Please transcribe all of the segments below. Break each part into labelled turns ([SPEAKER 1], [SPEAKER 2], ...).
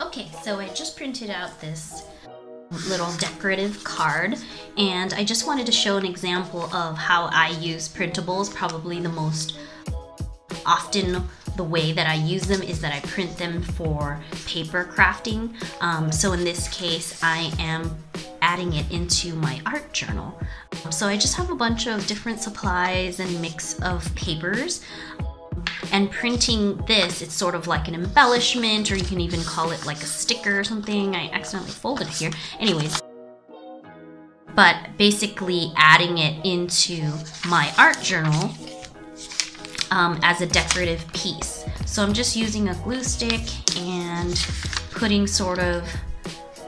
[SPEAKER 1] Okay, so I just printed out this little decorative card, and I just wanted to show an example of how I use printables. Probably the most often the way that I use them is that I print them for paper crafting. So in this case, I am adding it into my art journal. So I just have a bunch of different supplies and mix of papers. And printing this, it's sort of like an embellishment, or you can even call it like a sticker or something. I accidentally folded it here. Anyways, but basically adding it into my art journal as a decorative piece. So I'm just using a glue stick and putting sort of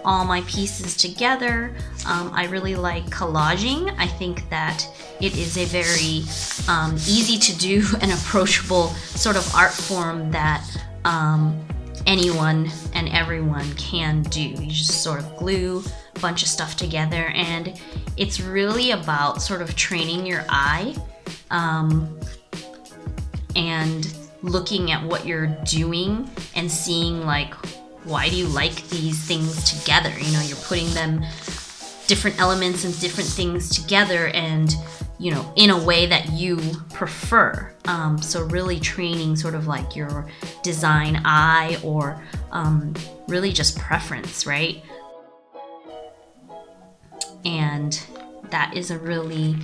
[SPEAKER 1] all my pieces together. I really like collaging. I think that it is a very easy to do and approachable sort of art form that anyone and everyone can do. You just sort of glue a bunch of stuff together, and it's really about sort of training your eye and looking at what you're doing and seeing, like, why do you like these things together? You know, you're putting them, different elements and different things together, and, you know, in a way that you prefer. So really training sort of like your design eye, or really just preference, right? And that is a really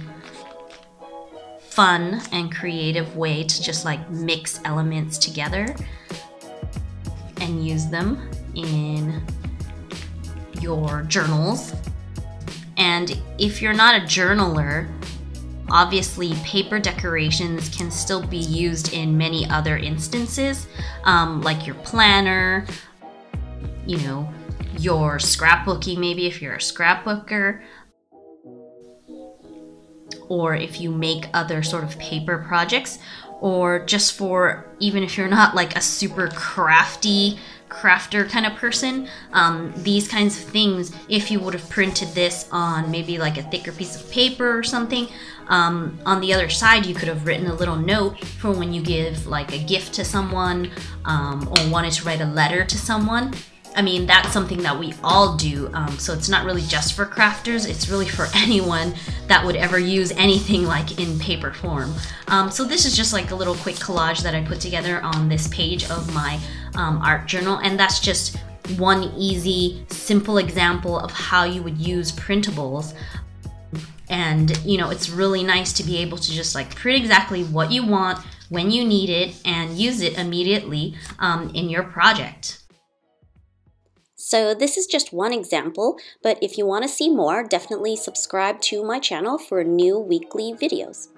[SPEAKER 1] fun and creative way to just like mix elements together and use them in your journals. And if you're not a journaler, obviously paper decorations can still be used in many other instances, like your planner, you know, your scrapbooking, maybe if you're a scrapbooker, or if you make other sort of paper projects, or just for, even if you're not like a super crafter kind of person, these kinds of things, if you would have printed this on maybe like a thicker piece of paper or something, on the other side you could have written a little note for when you give like a gift to someone, or wanted to write a letter to someone. I mean, that's something that we all do, so it's not really just for crafters, it's really for anyone that would ever use anything like in paper form. So this is just like a little quick collage that I put together on this page of my art journal, and that's just one easy, simple example of how you would use printables. And, you know, it's really nice to be able to just like print exactly what you want, when you need it, and use it immediately in your project.
[SPEAKER 2] So this is just one example, but if you want to see more, definitely subscribe to my channel for new weekly videos.